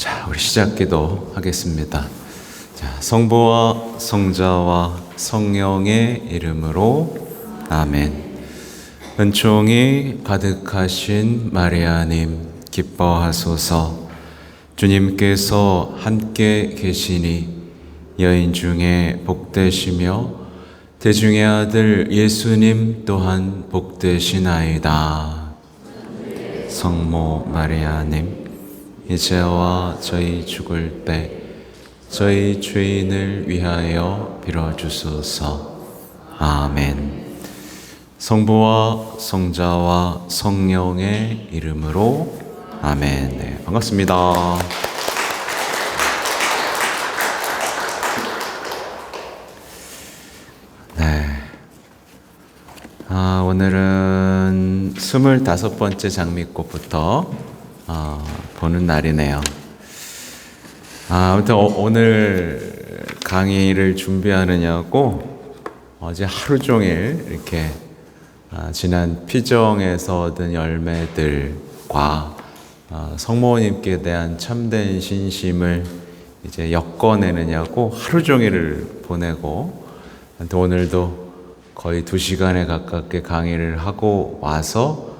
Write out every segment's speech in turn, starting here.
자, 우리 시작기도 하겠습니다. 자, 성부와 성자와 성령의 이름으로 아멘. 은총이 가득하신 마리아님 기뻐하소서. 주님께서 함께 계시니 여인 중에 복되시며 대중의 아들 예수님 또한 복되시나이다. 성모 마리아님 이제와 저희 죽을 때 저희 죄인을 위하여 빌어주소서. 아멘. 성부와 성자와 성령의 이름으로 아멘. 네, 반갑습니다. 네. 오늘은 25번째 장미꽃부터 보는 날이네요. 아무튼 오늘 강의를 준비하느냐고 어제 하루 종일 이렇게 지난 피정에서 얻은 열매들과 성모님께 대한 참된 신심을 이제 엮어내느냐고 하루 종일을 보내고 오늘도 거의 2시간에 가깝게 강의를 하고 와서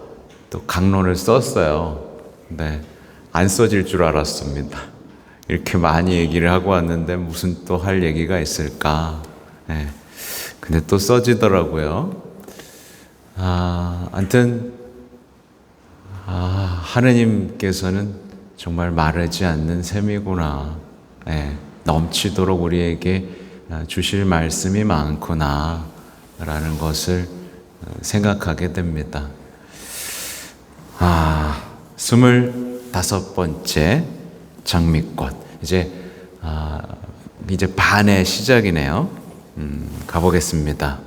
또 강론을 썼어요. 네, 안 써질 줄 알았습니다. 이렇게 많이 얘기를 하고 왔는데 무슨 또 할 얘기가 있을까? 네, 근데 또 써지더라고요. 아무튼 하느님께서는 정말 마르지 않는 샘이구나. 네, 넘치도록 우리에게 주실 말씀이 많구나 라는 것을 생각하게 됩니다. 25번째 장미꽃. 이제 반의 시작이네요. 가보겠습니다.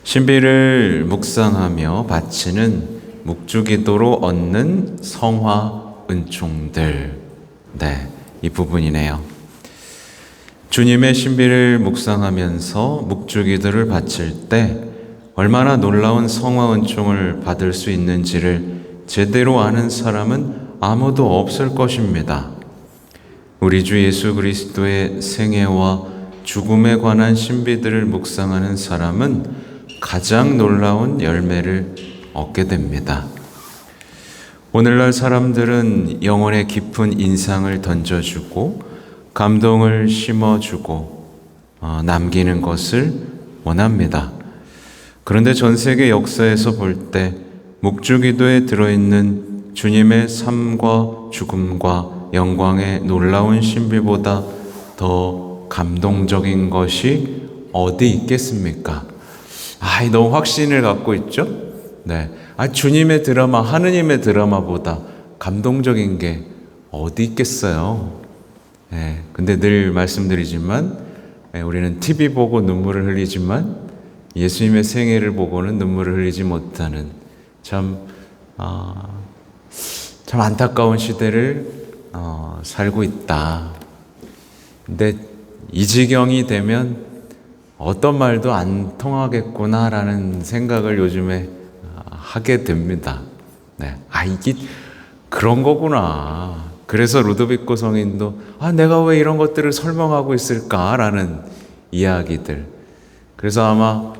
신비를 묵상하며 바치는 묵주기도로 얻는 성화 은총들. 네, 이 부분이네요. 주님의 신비를 묵상하면서 묵주기도를 바칠 때 얼마나 놀라운 성화 은총을 받을 수 있는지를 제대로 아는 사람은 아무도 없을 것입니다. 우리 주 예수 그리스도의 생애와 죽음에 관한 신비들을 묵상하는 사람은 가장 놀라운 열매를 얻게 됩니다. 오늘날 사람들은 영혼에 깊은 인상을 던져주고 감동을 심어주고 남기는 것을 원합니다. 그런데 전 세계 역사에서 볼 때 묵주기도에 들어있는 주님의 삶과 죽음과 영광의 놀라운 신비보다 더 감동적인 것이 어디 있겠습니까? 너무 확신을 갖고 있죠? 네. 주님의 드라마, 하느님의 드라마보다 감동적인 게 어디 있겠어요? 네. 근데 늘 말씀드리지만 우리는 TV 보고 눈물을 흘리지만 예수님의 생애를 보고는 눈물을 흘리지 못하는 참 안타까운 시대를 살고 있다. 근데 이 지경이 되면 어떤 말도 안 통하겠구나라는 생각을 요즘에 하게 됩니다. 네. 이게 그런 거구나. 그래서 루도비코 성인도 내가 왜 이런 것들을 설명하고 있을까라는 이야기들. 그래서 아마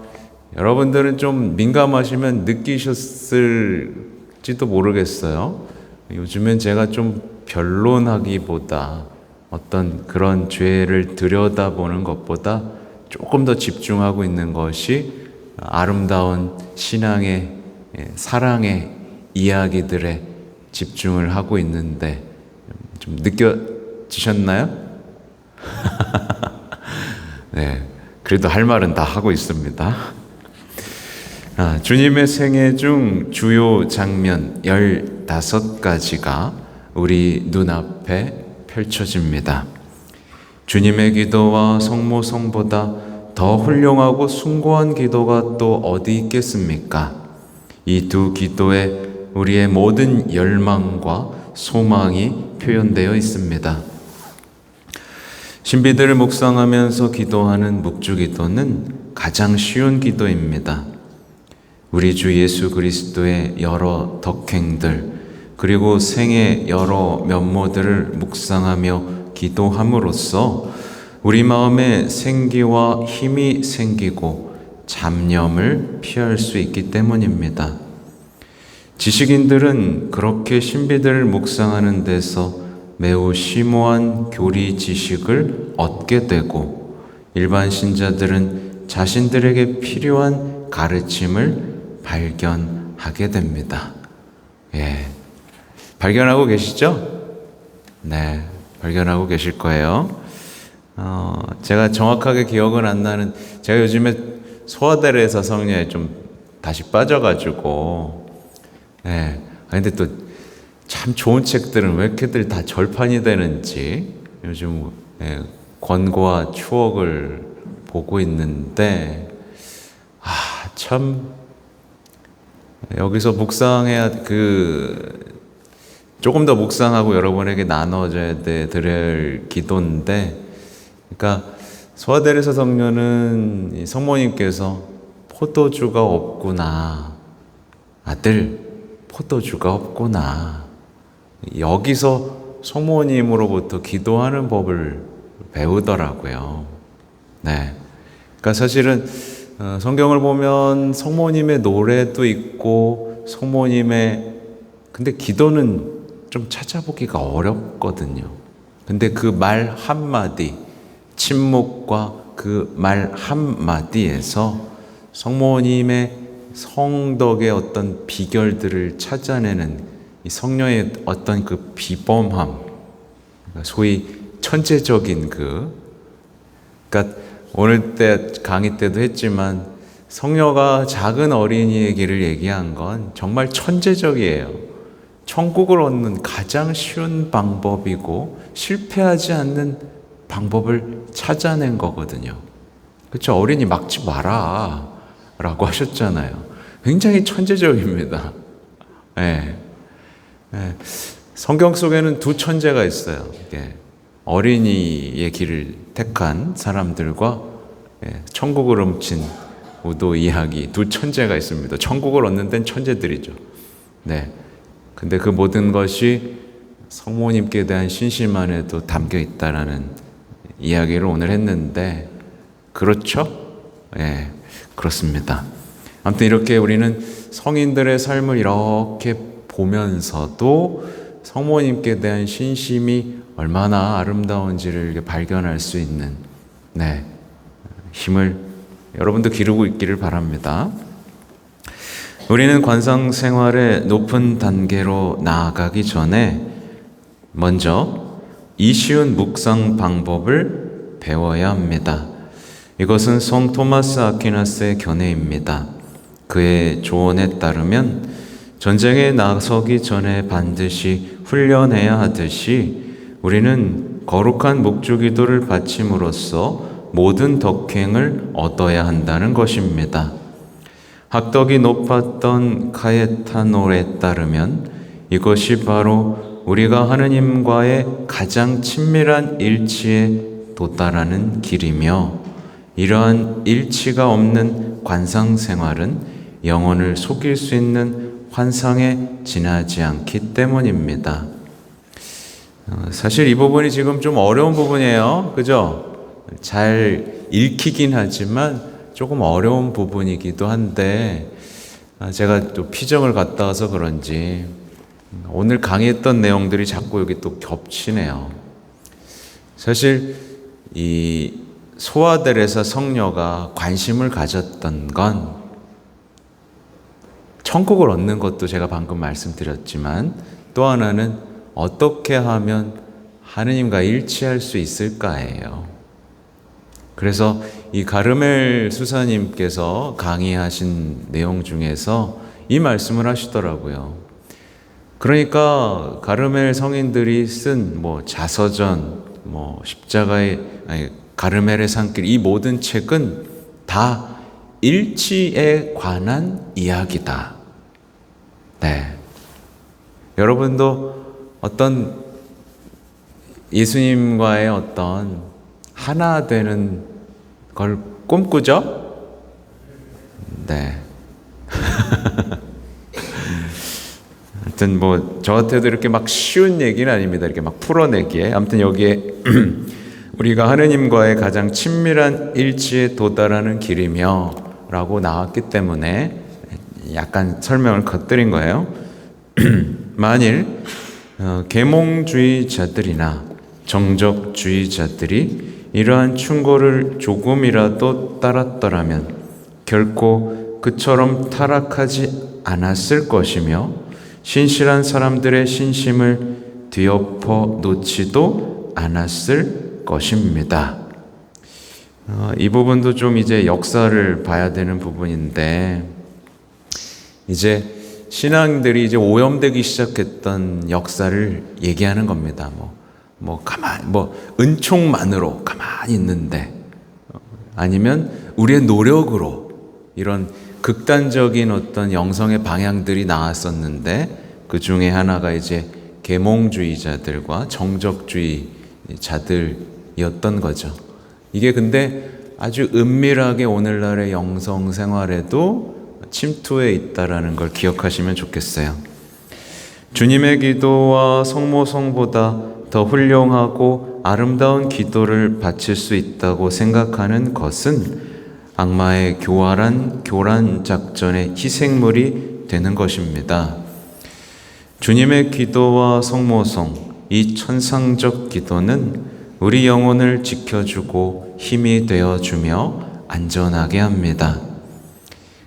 여러분들은 좀 민감하시면 느끼셨을지도 모르겠어요. 요즘엔 제가 좀 변론하기보다 어떤 그런 죄를 들여다보는 것보다 조금 더 집중하고 있는 것이 아름다운 신앙의 사랑의 이야기들에 집중을 하고 있는데 좀 느껴지셨나요? 네, 그래도 할 말은 다 하고 있습니다. 주님의 생애 중 주요 장면 15가지가 우리 눈앞에 펼쳐집니다. 주님의 기도와 성모성보다 더 훌륭하고 숭고한 기도가 또 어디 있겠습니까? 이 두 기도에 우리의 모든 열망과 소망이 표현되어 있습니다. 신비들을 묵상하면서 기도하는 묵주기도는 가장 쉬운 기도입니다. 우리 주 예수 그리스도의 여러 덕행들, 그리고 생의 여러 면모들을 묵상하며 기도함으로써 우리 마음에 생기와 힘이 생기고 잡념을 피할 수 있기 때문입니다. 지식인들은 그렇게 신비들을 묵상하는 데서 매우 심오한 교리 지식을 얻게 되고, 일반 신자들은 자신들에게 필요한 가르침을 발견하게 됩니다. 발견하고 계시죠? 네, 발견하고 계실 거예요. 제가 정확하게 기억은 안 나는, 제가 요즘에 소아데레사 성녀에 좀 다시 빠져가지고, 근데 또 참 좋은 책들은 왜 이렇게들 다 절판이 되는지 요즘 권고와 추억을 보고 있는데, 참 여기서 묵상해야 조금 더 묵상하고 여러분에게 나눠줘야 될 기도인데, 그러니까 소아데레사 성녀는 성모님께서 포도주가 없구나, 아들 포도주가 없구나, 여기서 성모님으로부터 기도하는 법을 배우더라고요. 그러니까 사실은 성경을 보면 성모님의 노래도 있고 근데 기도는 좀 찾아보기가 어렵거든요. 근데 그 말 한마디, 침묵과 그 말 한마디에서 성모님의 성덕의 어떤 비결들을 찾아내는 이 성녀의 어떤 그 비범함, 소위 천재적인 그러니까 오늘 때 강의 때도 했지만 성녀가 작은 어린이의 길을 얘기한 건 정말 천재적이에요. 천국을 얻는 가장 쉬운 방법이고 실패하지 않는 방법을 찾아낸 거거든요. 그렇죠? 어린이 막지 마라 라고 하셨잖아요. 굉장히 천재적입니다. 성경 속에는 두 천재가 있어요. 어린이의 길을 택한 사람들과 천국을 훔친 우도 이야기, 두 천재가 있습니다. 천국을 얻는 데는 천재들이죠. 근데 그 모든 것이 성모님께 대한 신심 안에도 담겨 있다라는 이야기를 오늘 했는데, 그렇죠? 그렇습니다. 아무튼 이렇게 우리는 성인들의 삶을 이렇게 보면서도 성모님께 대한 신심이 얼마나 아름다운지를 발견할 수 있는 힘을 여러분도 기르고 있기를 바랍니다. 우리는 관상 생활의 높은 단계로 나아가기 전에 먼저 이 쉬운 묵상 방법을 배워야 합니다. 이것은 성 토마스 아퀴나스의 견해입니다. 그의 조언에 따르면 전쟁에 나서기 전에 반드시 훈련해야 하듯이 우리는 거룩한 묵주기도를 바침으로써 모든 덕행을 얻어야 한다는 것입니다. 학덕이 높았던 카에타노에 따르면 이것이 바로 우리가 하느님과의 가장 친밀한 일치에 도달하는 길이며, 이러한 일치가 없는 관상 생활은 영혼을 속일 수 있는 환상에 지나지 않기 때문입니다. 사실 이 부분이 지금 좀 어려운 부분이에요. 그죠? 잘 읽히긴 하지만 조금 어려운 부분이기도 한데, 제가 또 피정을 갔다 와서 그런지 오늘 강의했던 내용들이 자꾸 여기 또 겹치네요. 사실 이 소아데레사 성녀가 관심을 가졌던 건 천국을 얻는 것도 제가 방금 말씀드렸지만, 또 하나는 어떻게 하면 하느님과 일치할 수 있을까예요. 그래서 이 가르멜 수사님께서 강의하신 내용 중에서 이 말씀을 하시더라고요. 그러니까 가르멜 성인들이 쓴 자서전, 가르멜의 산길, 이 모든 책은 다 일치에 관한 이야기다. 여러분도 어떤 예수님과의 어떤 하나 되는 걸 꿈꾸죠? 하여튼 뭐 저한테도 이렇게 막 쉬운 얘기는 아닙니다. 이렇게 막 풀어내기에. 아무튼 여기에 우리가 하느님과의 가장 친밀한 일치에 도달하는 길이며 라고 나왔기 때문에 약간 설명을 겉들인 거예요. 만일 계몽주의자들이나 정적주의자들이 이러한 충고를 조금이라도 따랐더라면 결코 그처럼 타락하지 않았을 것이며 신실한 사람들의 신심을 뒤엎어 놓지도 않았을 것입니다. 이 부분도 좀 이제 역사를 봐야 되는 부분인데, 이제 신앙들이 이제 오염되기 시작했던 역사를 얘기하는 겁니다. 은총만으로 가만히 있는데, 아니면 우리의 노력으로 이런 극단적인 어떤 영성의 방향들이 나왔었는데, 그 중에 하나가 이제 계몽주의자들과 정적주의자들이었던 거죠. 이게 근데 아주 은밀하게 오늘날의 영성 생활에도 침투해 있다라는 걸 기억하시면 좋겠어요. 주님의 기도와 성모성보다 더 훌륭하고 아름다운 기도를 바칠 수 있다고 생각하는 것은 악마의 교활한 교란 작전의 희생물이 되는 것입니다. 주님의 기도와 성모성, 이 천상적 기도는 우리 영혼을 지켜주고 힘이 되어주며 안전하게 합니다.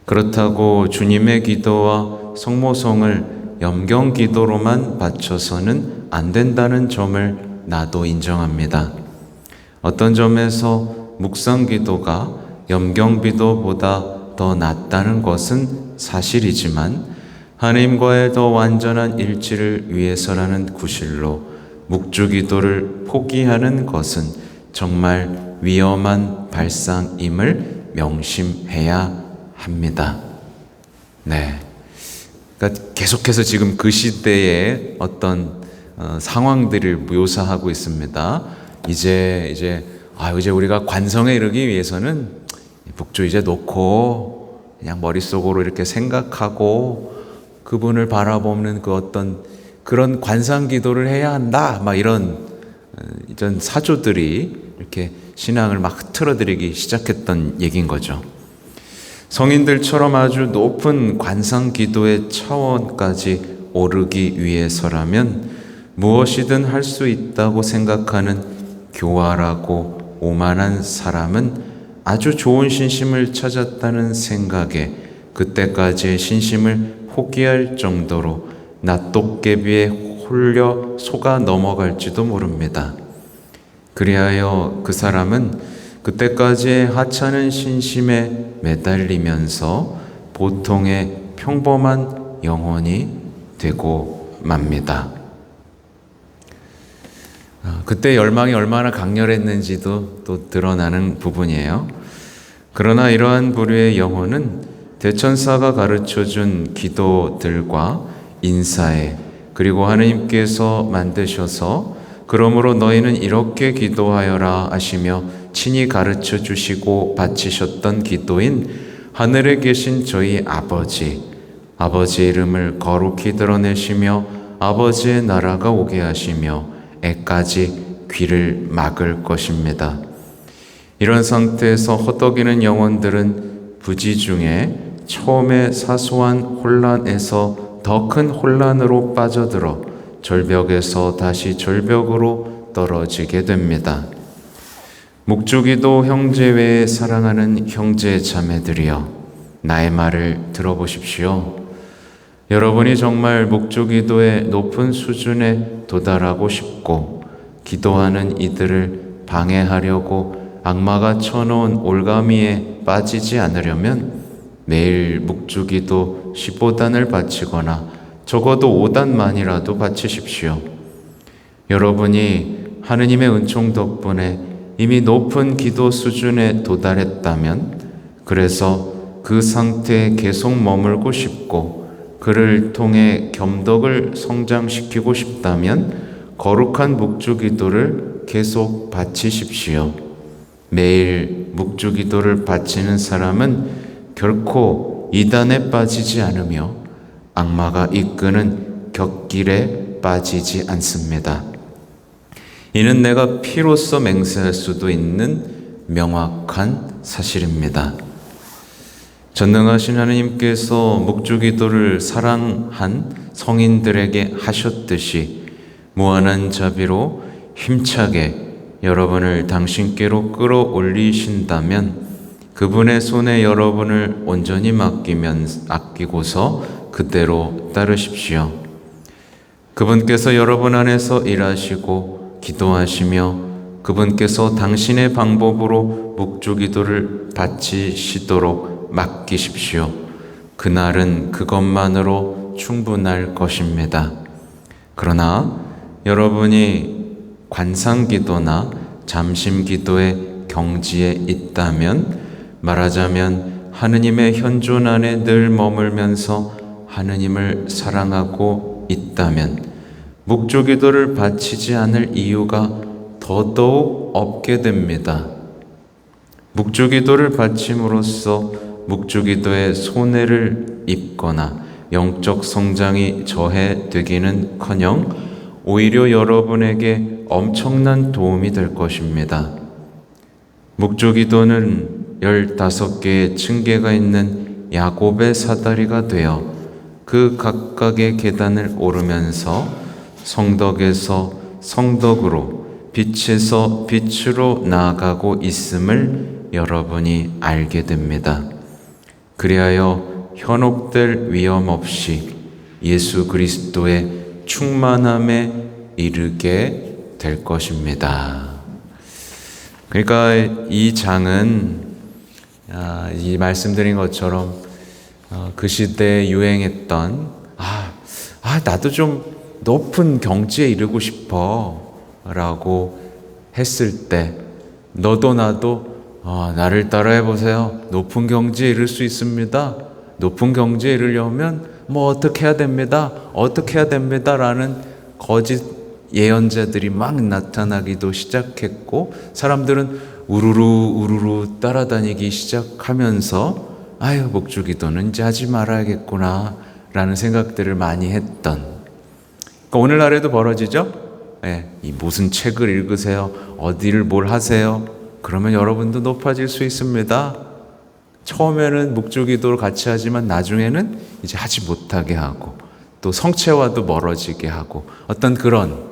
그렇다고 주님의 기도와 성모성을 염경 기도로만 바쳐서는 안 된다는 점을 나도 인정합니다. 어떤 점에서 묵상 기도가 염경 기도보다 더 낫다는 것은 사실이지만 하나님과의 더 완전한 일치를 위해서라는 구실로 묵주 기도를 포기하는 것은 정말 위험한 발상임을 명심해야 합니다. 네. 그러니까 계속해서 지금 그 시대의 어떤 상황들을 묘사하고 있습니다. 이제 우리가 관성에 이르기 위해서는 묵주 이제 놓고 그냥 머릿속으로 이렇게 생각하고 그분을 바라보는 그 어떤 그런 관상 기도를 해야 한다. 막 이런 사조들이 이렇게 신앙을 막 흐트러뜨리기 시작했던 얘기인 거죠. 성인들처럼 아주 높은 관상 기도의 차원까지 오르기 위해서라면 무엇이든 할 수 있다고 생각하는 교활하고 오만한 사람은 아주 좋은 신심을 찾았다는 생각에 그때까지의 신심을 포기할 정도로 낫도깨비에 홀려 속아 넘어갈지도 모릅니다. 그리하여 그 사람은 그때까지의 하찮은 신심에 매달리면서 보통의 평범한 영혼이 되고 맙니다. 그때 열망이 얼마나 강렬했는지도 또 드러나는 부분이에요. 그러나 이러한 부류의 영혼은 대천사가 가르쳐준 기도들과 인사에 그리고 하느님께서 만드셔서 그러므로 너희는 이렇게 기도하여라 하시며 친히 가르쳐 주시고 바치셨던 기도인 하늘에 계신 저희 아버지의 이름을 거룩히 드러내시며 아버지의 나라가 오게 하시며 애까지 귀를 막을 것입니다. 이런 상태에서 허덕이는 영혼들은 부지 중에 처음에 사소한 혼란에서 더 큰 혼란으로 빠져들어 절벽에서 다시 절벽으로 떨어지게 됩니다. 묵주기도 형제 외에 사랑하는 형제 자매들이여, 나의 말을 들어보십시오. 여러분이 정말 묵주기도의 높은 수준에 도달하고 싶고 기도하는 이들을 방해하려고 악마가 쳐놓은 올가미에 빠지지 않으려면 매일 묵주기도 15단을 바치거나 적어도 5단만이라도 바치십시오. 여러분이 하느님의 은총 덕분에 이미 높은 기도 수준에 도달했다면, 그래서 그 상태에 계속 머물고 싶고 그를 통해 겸덕을 성장시키고 싶다면 거룩한 묵주기도를 계속 바치십시오. 매일 묵주기도를 바치는 사람은 결코 이단에 빠지지 않으며 악마가 이끄는 곁길에 빠지지 않습니다. 이는 내가 피로써 맹세할 수도 있는 명확한 사실입니다. 전능하신 하나님께서 묵주기도를 사랑한 성인들에게 하셨듯이 무한한 자비로 힘차게 여러분을 당신께로 끌어올리신다면 그분의 손에 여러분을 온전히 아끼고서 그대로 따르십시오. 그분께서 여러분 안에서 일하시고 기도하시며 그분께서 당신의 방법으로 묵주기도를 바치시도록 맡기십시오. 그날은 그것만으로 충분할 것입니다. 그러나 여러분이 관상기도나 잠심기도의 경지에 있다면, 말하자면 하느님의 현존 안에 늘 머물면서 하느님을 사랑하고 있다면 묵주기도를 바치지 않을 이유가 더더욱 없게 됩니다. 묵주기도를 바침으로써 묵주기도에 손해를 입거나 영적 성장이 저해되기는커녕 오히려 여러분에게 엄청난 도움이 될 것입니다. 묵주기도는 15개의 층계가 있는 야곱의 사다리가 되어 그 각각의 계단을 오르면서 성덕에서 성덕으로, 빛에서 빛으로 나아가고 있음을 여러분이 알게 됩니다. 그리하여 현혹될 위험 없이 예수 그리스도의 충만함에 이르게 될 것입니다. 그러니까 이 장은 이 말씀드린 것처럼 그 시대에 유행했던 나도 좀 높은 경지에 이르고 싶어 라고 했을 때 너도 나도 나를 따라해 보세요. 높은 경지에 이를 수 있습니다. 높은 경지에 이르려면 어떻게 해야 됩니다. 어떻게 해야 됩니다. 라는 거짓 예언자들이 막 나타나기도 시작했고 사람들은 우르르 따라다니기 시작하면서 묵주기도는 이제 하지 말아야겠구나 라는 생각들을 많이 했던, 그러니까 오늘날에도 벌어지죠. 이 무슨 책을 읽으세요. 어디를 뭘 하세요. 그러면 여러분도 높아질 수 있습니다. 처음에는 묵주기도를 같이 하지만 나중에는 이제 하지 못하게 하고 또 성체와도 멀어지게 하고, 어떤 그런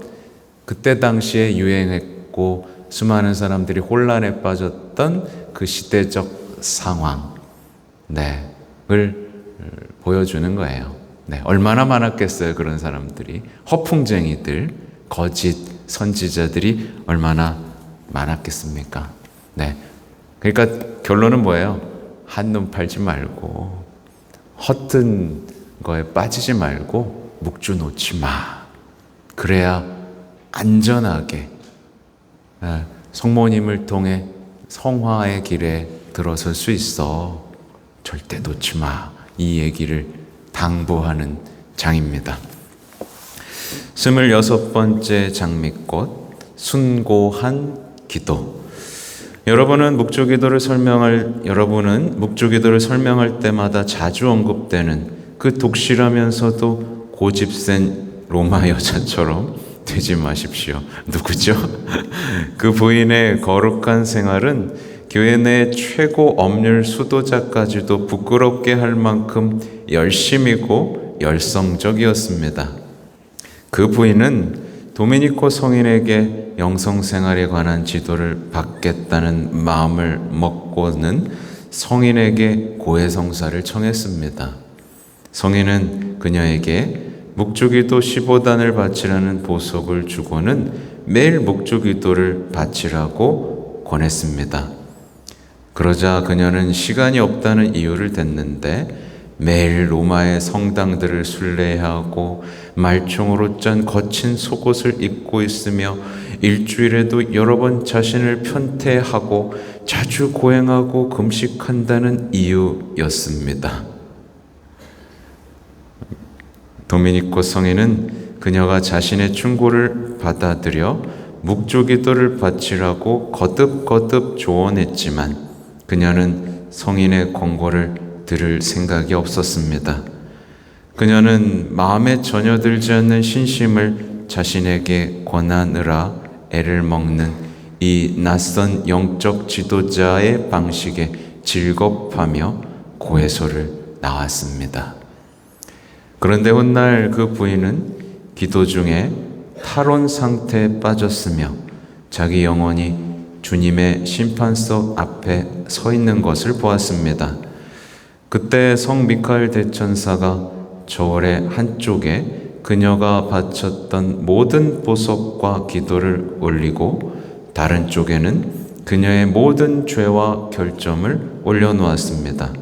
그때 당시에 유행했고 수많은 사람들이 혼란에 빠졌던 그 시대적 상황을 보여주는 거예요. 얼마나 많았겠어요. 그런 사람들이, 허풍쟁이들, 거짓 선지자들이 얼마나 많았겠습니까? 그러니까 결론은 뭐예요? 한눈 팔지 말고 허튼 거에 빠지지 말고 묵주 놓지 마. 그래야 안전하게 성모님을 통해 성화의 길에 들어설 수 있어. 절대 놓지 마. 이 얘기를 당부하는 장입니다. 26번째 장미꽃, 순고한 기도. 여러분은 묵주기도를 설명할 때마다 자주 언급되는 그 독실하면서도 고집센 로마 여자처럼 되지 마십시오. 누구죠? 그 부인의 거룩한 생활은 교회 내 최고 엄률 수도자까지도 부끄럽게 할 만큼 열심이고 열성적이었습니다. 그 부인은 도미니코 성인에게 영성생활에 관한 지도를 받겠다는 마음을 먹고는 성인에게 고해성사를 청했습니다. 성인은 그녀에게 묵주기도 15단을 바치라는 보석을 주고는 매일 묵주기도를 바치라고 권했습니다. 그러자 그녀는 시간이 없다는 이유를 댔는데 매일 로마의 성당들을 순례하고 말총으로 짠 거친 속옷을 입고 있으며 일주일에도 여러 번 자신을 편태하고 자주 고행하고 금식한다는 이유였습니다. 도미니코 성인은 그녀가 자신의 충고를 받아들여 묵주기도를 바치라고 거듭거듭 조언했지만 그녀는 성인의 권고를 들을 생각이 없었습니다. 그녀는 마음에 전혀 들지 않는 신심을 자신에게 권하느라 애를 먹는 이 낯선 영적 지도자의 방식에 질겁하며 고해소를 나왔습니다. 그런데 훗날 그 부인은 기도 중에 탈원 상태에 빠졌으며 자기 영혼이 주님의 심판석 앞에 서 있는 것을 보았습니다. 그때 성 미카엘 대천사가 저울의 한쪽에 그녀가 바쳤던 모든 보석과 기도를 올리고 다른 쪽에는 그녀의 모든 죄와 결점을 올려놓았습니다.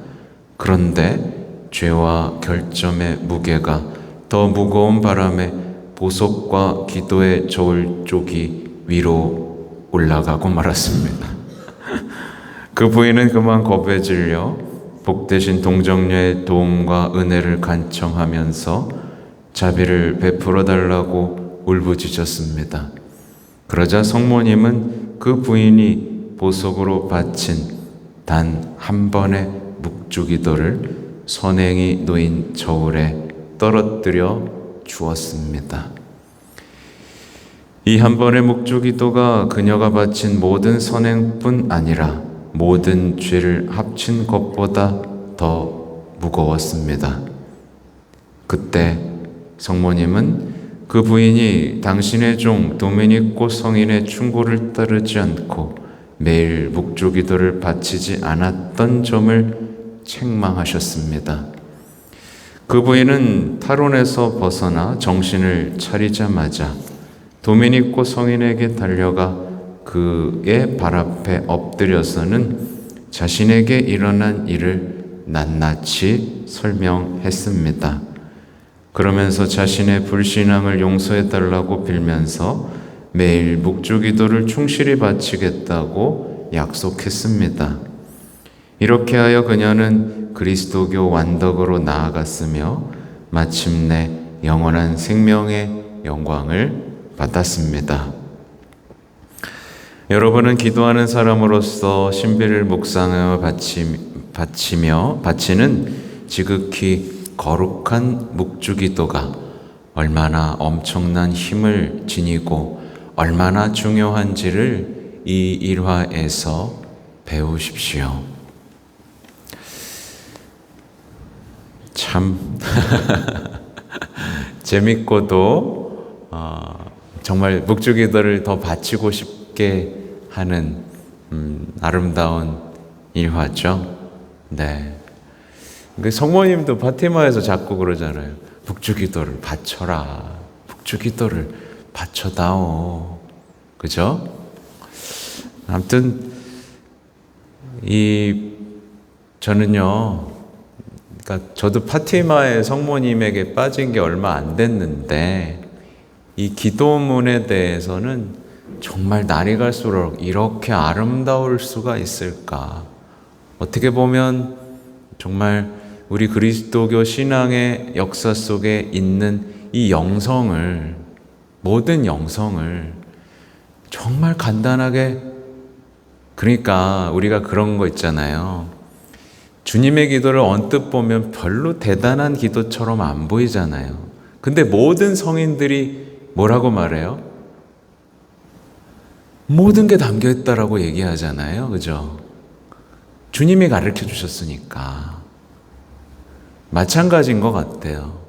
그런데 죄와 결점의 무게가 더 무거운 바람에 보석과 기도의 저울 쪽이 위로 올라가고 말았습니다. 그 부인은 그만 겁에 질려 복되신 동정녀의 도움과 은혜를 간청하면서 자비를 베풀어 달라고 울부짖었습니다. 그러자 성모님은 그 부인이 보석으로 바친 단 한 번의 묵주기도를 선행이 놓인 저울에 떨어뜨려 주었습니다. 이 한 번의 묵주기도가 그녀가 바친 모든 선행뿐 아니라 모든 죄를 합친 것보다 더 무거웠습니다. 그때 성모님은 그 부인이 당신의 종 도미니코 성인의 충고를 따르지 않고 매일 묵주기도를 바치지 않았던 점을 책망하셨습니다. 그 부인은 탈원에서 벗어나 정신을 차리자마자 도미니코 성인에게 달려가 그의 발 앞에 엎드려서는 자신에게 일어난 일을 낱낱이 설명했습니다. 그러면서 자신의 불신앙을 용서해달라고 빌면서 매일 묵주기도를 충실히 바치겠다고 약속했습니다. 이렇게 하여 그녀는 그리스도교 완덕으로 나아갔으며 마침내 영원한 생명의 영광을 받았습니다. 여러분은 기도하는 사람으로서 신비를 묵상하며 바치는 지극히 거룩한 묵주기도가 얼마나 엄청난 힘을 지니고 얼마나 중요한지를 이 일화에서 배우십시오. 참 재밌고도 정말 묵주기도를 더 바치고 싶게 하는 아름다운 일화죠. 네. 그 성모님도 파티마에서 자꾸 그러잖아요. 묵주기도를 바쳐라. 묵주기도를 바쳐다오. 그죠? 아무튼 저는요. 그러니까 저도 파티마의 성모님에게 빠진 게 얼마 안 됐는데 이 기도문에 대해서는 정말 날이 갈수록 이렇게 아름다울 수가 있을까? 어떻게 보면 정말 우리 그리스도교 신앙의 역사 속에 있는 이 영성을, 모든 영성을 정말 간단하게, 그러니까 우리가 그런 거 있잖아요. 주님의 기도를 언뜻 보면 별로 대단한 기도처럼 안 보이잖아요. 근데 모든 성인들이 뭐라고 말해요? 모든 게 담겨 있다라고 얘기하잖아요. 그죠? 주님이 가르쳐 주셨으니까. 마찬가지인 것 같아요.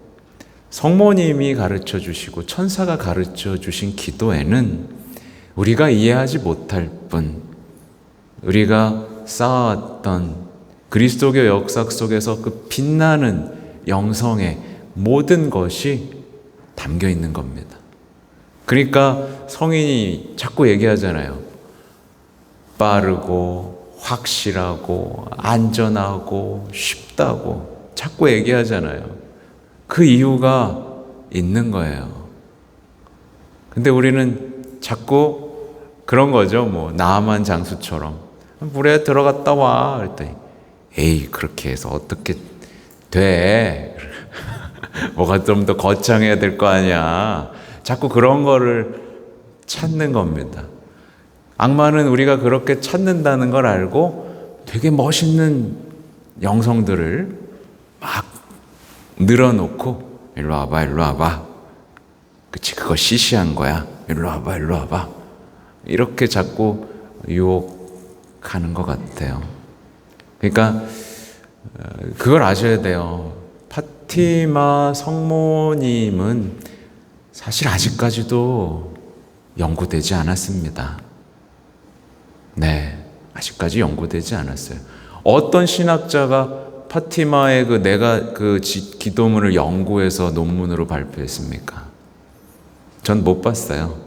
성모님이 가르쳐 주시고 천사가 가르쳐 주신 기도에는 우리가 이해하지 못할 뿐, 우리가 쌓아왔던 그리스도교 역사 속에서 그 빛나는 영성의 모든 것이 담겨 있는 겁니다. 그러니까 성인이 자꾸 얘기하잖아요. 빠르고 확실하고 안전하고 쉽다고 자꾸 얘기하잖아요. 그 이유가 있는 거예요. 근데 우리는 자꾸 그런 거죠. 뭐 나만 장수처럼 물에 들어갔다 와 그랬더니 에이 그렇게 해서 어떻게 돼? 뭐가 좀 더 거창해야 될 거 아니야. 자꾸 그런 거를 찾는 겁니다. 악마는 우리가 그렇게 찾는다는 걸 알고 되게 멋있는 영성들을 막 늘어놓고 일로 와봐, 일로 와봐. 그치, 그거 시시한 거야. 일로 와봐, 일로 와봐. 이렇게 자꾸 유혹하는 것 같아요. 그러니까 그걸 아셔야 돼요. 파티마 성모님은 사실 아직까지도 연구되지 않았습니다. 네, 아직까지 연구되지 않았어요. 어떤 신학자가 파티마의 내가 기도문을 연구해서 논문으로 발표했습니까? 전 못 봤어요.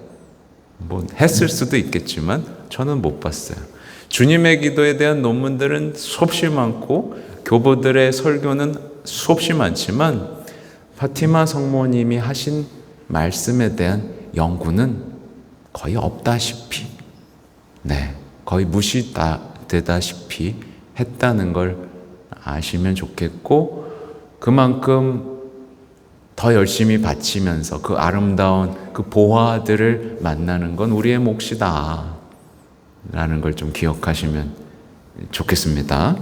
뭐 했을 수도 있겠지만 저는 못 봤어요. 주님의 기도에 대한 논문들은 수없이 많고 교보들의 설교는 수없이 많지만 파티마 성모님이 하신 말씀에 대한 연구는 거의 없다시피, 네, 거의 무시되다시피 했다는 걸 아시면 좋겠고, 그만큼 더 열심히 바치면서 그 아름다운 그 보화들을 만나는 건 우리의 몫이다 라는 걸 좀 기억하시면 좋겠습니다.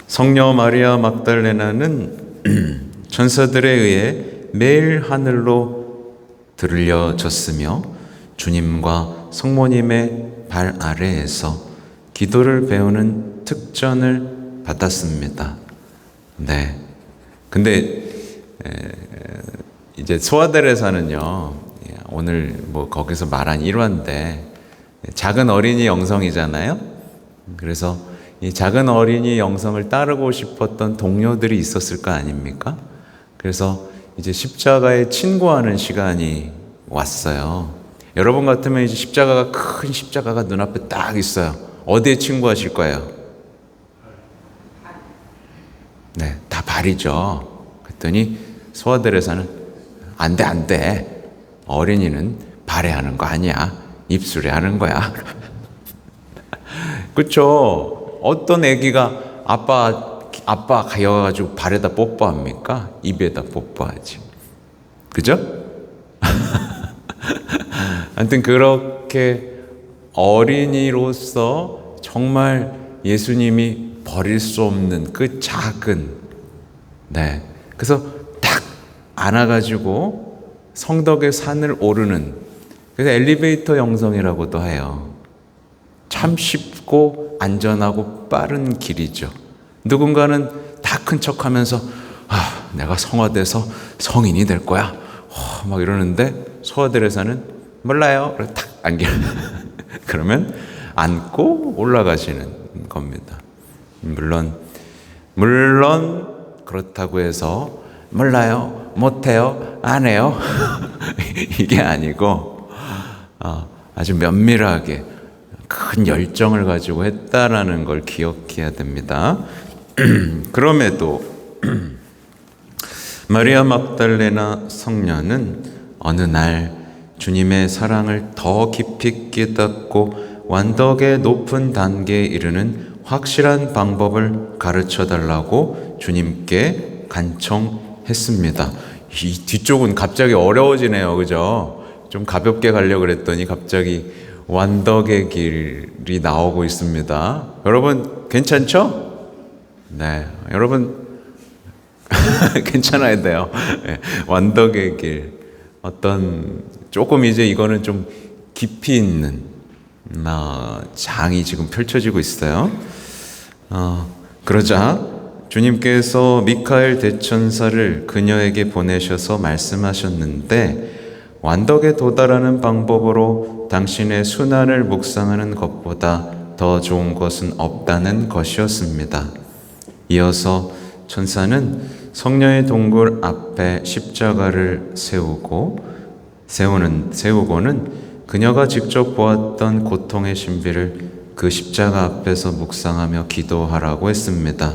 성녀 마리아 막달레나는 천사들에 의해 매일 하늘로 들려졌으며 주님과 성모님의 발 아래에서 기도를 배우는 특전을 받았습니다. 네. 근데 이제 소아데레사는요, 오늘 뭐 거기서 말한 일화인데 작은 어린이 영성이잖아요. 그래서 이 작은 어린이 영성을 따르고 싶었던 동료들이 있었을 거 아닙니까? 그래서 이제 십자가에 친구하는 시간이 왔어요. 여러분 같으면 이제 큰 십자가가 눈앞에 딱 있어요. 어디에 친구하실 거예요? 네, 다 발이죠. 그랬더니 소아데레사는 안 돼. 어린이는 발에 하는 거 아니야. 입술에 하는 거야. 그렇죠? 어떤 애기가 아빠 가여가지고 발에다 뽀뽀합니까? 입에다 뽀뽀하지. 그죠? 아무튼 그렇게 어린이로서 정말 예수님이 버릴 수 없는 그 작은, 네, 그래서 딱 안아가지고 성덕의 산을 오르는, 그래서 엘리베이터 영성이라고도 해요. 참 쉽고 안전하고 빠른 길이죠. 누군가는 다 큰 척하면서 내가 성화돼서 성인이 될 거야 막 이러는데 소아데레사는 몰라요. 탁 안겨. 그러면 안고 올라가시는 겁니다. 물론 그렇다고 해서 몰라요, 못해요, 안 해요 이게 아니고 아주 면밀하게 큰 열정을 가지고 했다라는 걸 기억해야 됩니다. 그럼에도 마리아 막달레나 성녀는 어느 날 주님의 사랑을 더 깊이 깨닫고 완덕의 높은 단계에 이르는 확실한 방법을 가르쳐 달라고 주님께 간청했습니다. 이 뒤쪽은 갑자기 어려워지네요. 그죠? 좀 가볍게 가려고 그랬더니 갑자기 완덕의 길이 나오고 있습니다. 여러분 괜찮죠? 네, 여러분 괜찮아야 돼요. 네, 완덕의 길, 조금 이제 이거는 좀 깊이 있는 장이 지금 펼쳐지고 있어요. 그러자 주님께서 미카엘 대천사를 그녀에게 보내셔서 말씀하셨는데, 완덕에 도달하는 방법으로 당신의 순환을 묵상하는 것보다 더 좋은 것은 없다는 것이었습니다. 이어서 천사는 성녀의 동굴 앞에 십자가를 세우고는 그녀가 직접 보았던 고통의 신비를 그 십자가 앞에서 묵상하며 기도하라고 했습니다.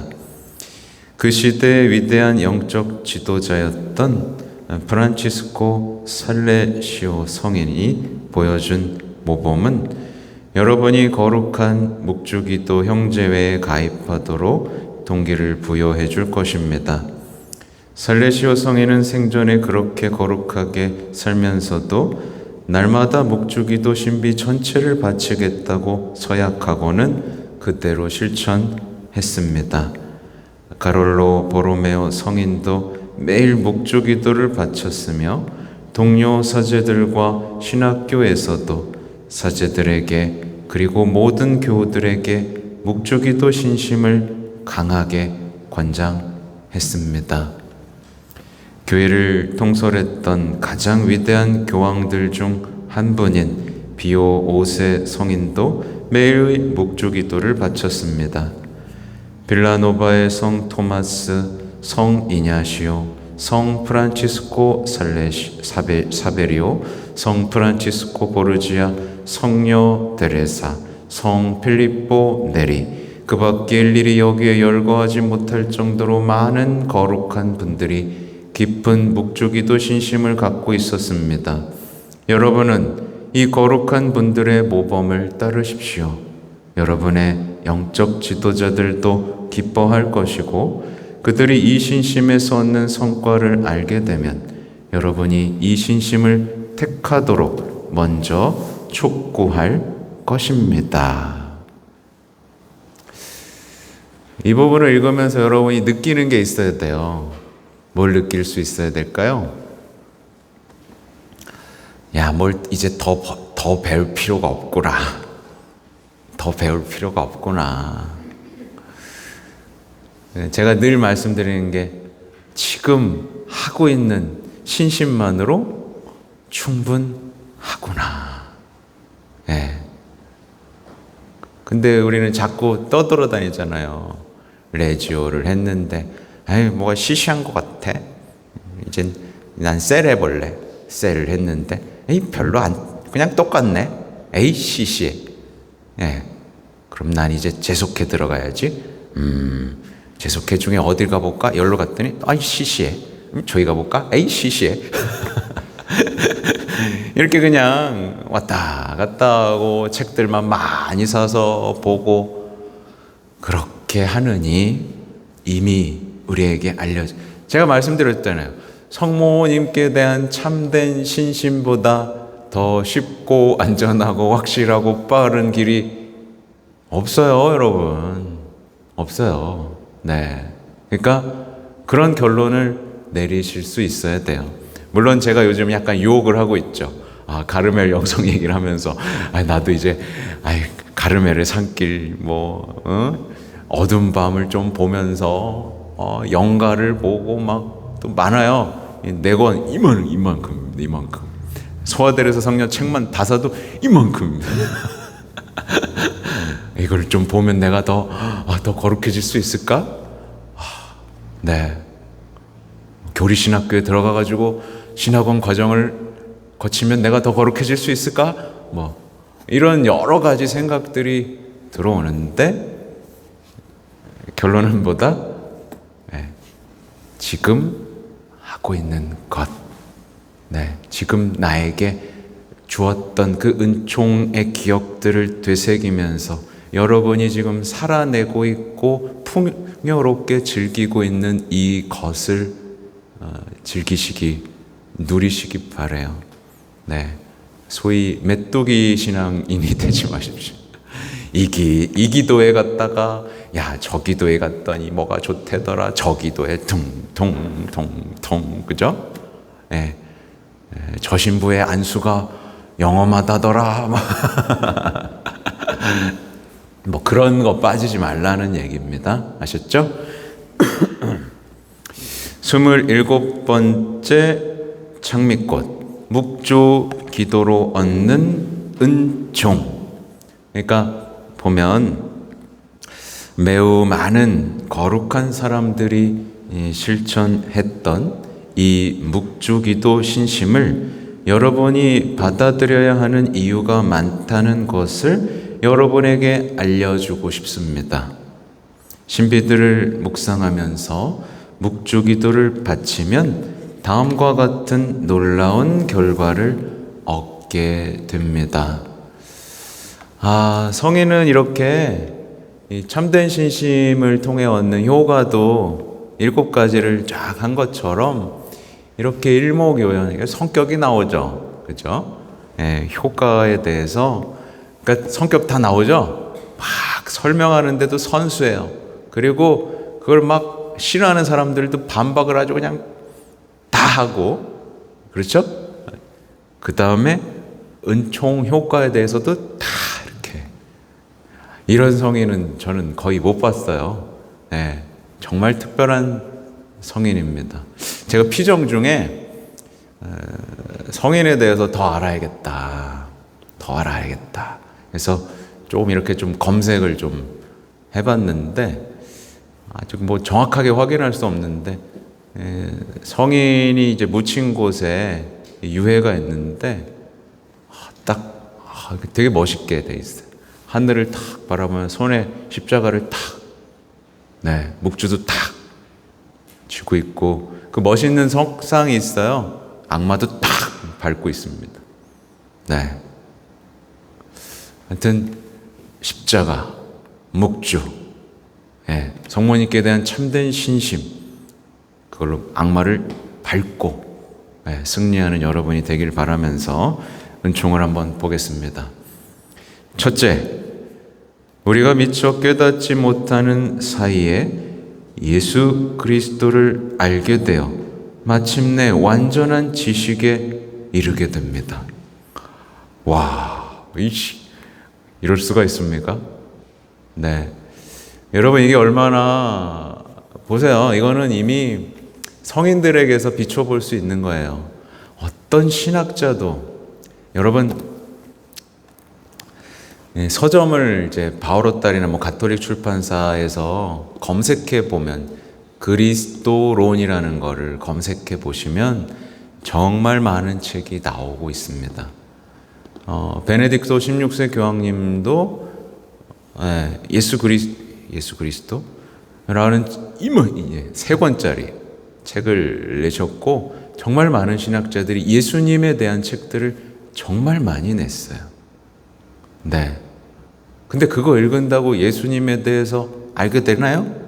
그 시대의 위대한 영적 지도자였던 프란치스코 살레시오 성인이 보여준 모범은 여러분이 거룩한 묵주기도 형제회에 가입하도록 동기를 부여해 줄 것입니다. 살레시오 성인은 생전에 그렇게 거룩하게 살면서도 날마다 묵주기도 신비 전체를 바치겠다고 서약하고는 그대로 실천했습니다. 가롤로 보로메오 성인도 매일 묵주기도를 바쳤으며 동료 사제들과 신학교에서도 사제들에게 그리고 모든 교우들에게 묵주기도 신심을 강하게 권장했습니다. 교회를 통솔했던 가장 위대한 교황들 중 한 분인 비오 5세 성인도 매일 묵주기도를 바쳤습니다. 빌라노바의 성 토마스, 성 이냐시오, 성 프란치스코 사베리오, 성 프란치스코 보르지아, 성녀 데레사, 성 필리포 네리, 그 밖에 일일이 여기에 열거하지 못할 정도로 많은 거룩한 분들이 깊은 묵주기도 신심을 갖고 있었습니다. 여러분은 이 거룩한 분들의 모범을 따르십시오. 여러분의 영적 지도자들도 기뻐할 것이고 그들이 이 신심에서 얻는 성과를 알게 되면 여러분이 이 신심을 택하도록 먼저 촉구할 것입니다. 이 부분을 읽으면서 여러분이 느끼는 게 있어야 돼요. 뭘 느낄 수 있어야 될까요? 야, 뭘 이제 더 배울 필요가 없구나. 더 배울 필요가 없구나. 제가 늘 말씀드리는 게 지금 하고 있는 신심만으로 충분하구나. 예. 근데 우리는 자꾸 떠돌아다니잖아요. 레지오를 했는데, 에이, 뭐가 시시한 것 같아. 이젠 난 셀 해볼래. 셀을 했는데, 에이, 별로 그냥 똑같네. 에이, 시시해. 예. 그럼 난 이제 재속회 들어가야지. 재속회 중에 어딜 가볼까? 여기로 갔더니, 아이, 시시해. 저기 가볼까? 에이, 시시해. 이렇게 그냥 왔다 갔다 하고 책들만 많이 사서 보고 그렇게 하느니 이미 우리에게 제가 말씀드렸잖아요. 성모님께 대한 참된 신심보다 더 쉽고 안전하고 확실하고 빠른 길이 없어요, 여러분. 없어요. 네. 그러니까 그런 결론을 내리실 수 있어야 돼요. 물론 제가 요즘 약간 유혹을 하고 있죠. 가르멜 영성 얘기를 하면서 나도 이제 가르멜의 산길 어두운 밤을 좀 보면서 영가를 보고 막 또 많아요. 네 권 이만큼 소아대에서 성령 책만 다 사도 이만큼. 이걸 좀 보면 내가 더 거룩해질 수 있을까? 네. 교리신학교에 들어가가지고 신학원 과정을 거치면 내가 더 거룩해질 수 있을까? 이런 여러 가지 생각들이 들어오는데 결론은 뭐다? 지금 하고 있는 것, 지금 나에게 주었던 그 은총의 기억들을 되새기면서 여러분이 지금 살아내고 있고 풍요롭게 즐기고 있는 이것을 누리시기 바라요. 소위 메뚜기 신앙인이 되지 마십시오. 이 기도에 갔다가 저 기도에 갔더니 뭐가 좋대더라. 저 기도에 퉁퉁퉁퉁 그죠? 저 신부의 안수가 영험하다더라. 그런 거 빠지지 말라는 얘기입니다. 아셨죠? 27번째 장미꽃, 묵주 기도로 얻는 은총. 그러니까 보면 매우 많은 거룩한 사람들이 실천했던 이 묵주 기도 신심을 여러분이 받아들여야 하는 이유가 많다는 것을 여러분에게 알려주고 싶습니다. 신비들을 묵상하면서 묵주 기도를 바치면 다음과 같은 놀라운 결과를 얻게 됩니다. 성인은 이렇게 참된 신심을 통해 얻는 효과도 7가지를 쫙 한 것처럼 이렇게 일목요연 성격이 나오죠. 그죠? 효과에 대해서 그러니까 성격 다 나오죠. 막 설명하는데도 선수예요. 그리고 그걸 막 싫어하는 사람들도 반박을 아주 그냥 다 하고, 그렇죠? 그 다음에 은총 효과에 대해서도 다 이렇게. 이런 성인은 저는 거의 못 봤어요. 네, 정말 특별한 성인입니다. 제가 피정 중에 성인에 대해서 더 알아야겠다. 그래서 조금 이렇게 좀 검색을 좀 해봤는데, 아직 뭐 정확하게 확인할 수 없는데, 성인이 이제 묻힌 곳에 유해가 있는데, 되게 멋있게 돼 있어요. 하늘을 탁 바라보면 손에 십자가를 탁, 네, 묵주도 탁 쥐고 있고, 그 멋있는 석상이 있어요. 악마도 탁 밟고 있습니다. 네. 하여튼 십자가, 묵주, 예, 성모님께 대한 참된 신심, 그걸로 악마를 밟고 승리하는 여러분이 되길 바라면서 은총을 한번 보겠습니다. 첫째, 우리가 미처 깨닫지 못하는 사이에 예수 그리스도를 알게 되어 마침내 완전한 지식에 이르게 됩니다. 와, 이럴 수가 있습니까? 네. 여러분, 이게 얼마나, 보세요. 이거는 이미 성인들에게서 비춰볼 수 있는 거예요. 어떤 신학자도, 여러분, 서점을 이제 바오로딸이나 뭐 가톨릭 출판사에서 검색해 보면, 그리스도론이라는 거를 검색해 보시면 정말 많은 책이 나오고 있습니다. 베네딕토 16세 교황님도 예수 그리스도라는 3권짜리 책을 내셨고, 정말 많은 신학자들이 예수님에 대한 책들을 정말 많이 냈어요. 네. 근데 그거 읽은다고 예수님에 대해서 알게 되나요?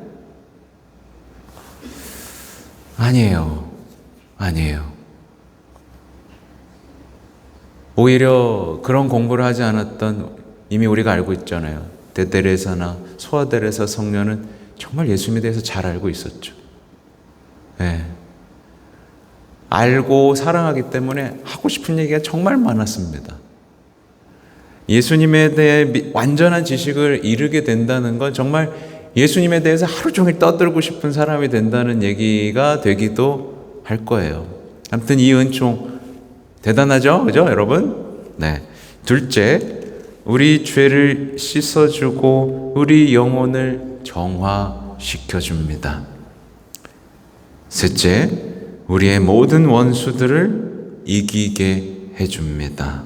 아니에요. 오히려 그런 공부를 하지 않았던, 이미 우리가 알고 있잖아요. 대테레사나 소아테레사 성녀는 정말 예수님에 대해서 잘 알고 있었죠. 네. 알고 사랑하기 때문에 하고 싶은 얘기가 정말 많았습니다. 예수님에 대해 완전한 지식을 이루게 된다는 건 정말 예수님에 대해서 하루 종일 떠들고 싶은 사람이 된다는 얘기가 되기도 할 거예요. 아무튼 이 은총 대단하죠? 그죠, 여러분? 네. 둘째, 우리 죄를 씻어주고 우리 영혼을 정화시켜줍니다. 셋째, 우리의 모든 원수들을 이기게 해줍니다.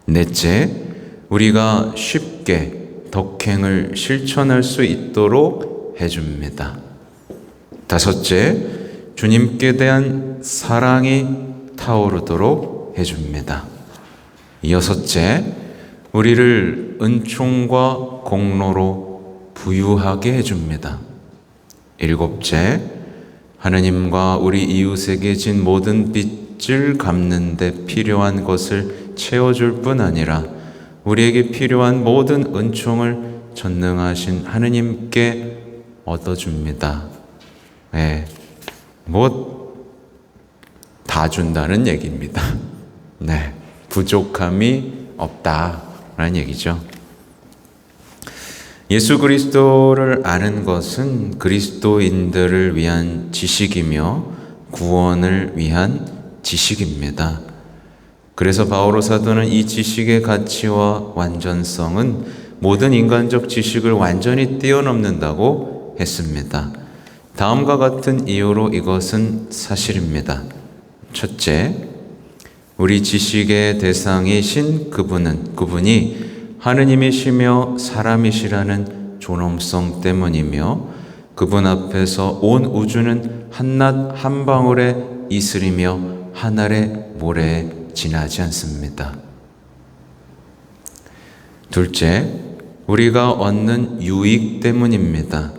넷째, 우리가 쉽게 덕행을 실천할 수 있도록 해줍니다. 다섯째, 주님께 대한 사랑이 타오르도록 해줍니다. 여섯째, 우리를 은총과 공로로 부유하게 해줍니다. 일곱째, 하느님과 우리 이웃에게 진 모든 빚을 갚는 데 필요한 것을 채워줄 뿐 아니라 우리에게 필요한 모든 은총을 전능하신 하느님께 얻어줍니다. 다 준다는 얘기입니다. 네, 부족함이 없다라는 얘기죠. 예수 그리스도를 아는 것은 그리스도인들을 위한 지식이며 구원을 위한 지식입니다. 그래서 바오로 사도는 이 지식의 가치와 완전성은 모든 인간적 지식을 완전히 뛰어넘는다고 했습니다. 다음과 같은 이유로 이것은 사실입니다. 첫째, 우리 지식의 대상이신 그분이 하느님이시며 사람이시라는 존엄성 때문이며 그분 앞에서 온 우주는 한낱 한 방울의 이슬이며 한 알의 모래에 지나지 않습니다. 둘째, 우리가 얻는 유익 때문입니다.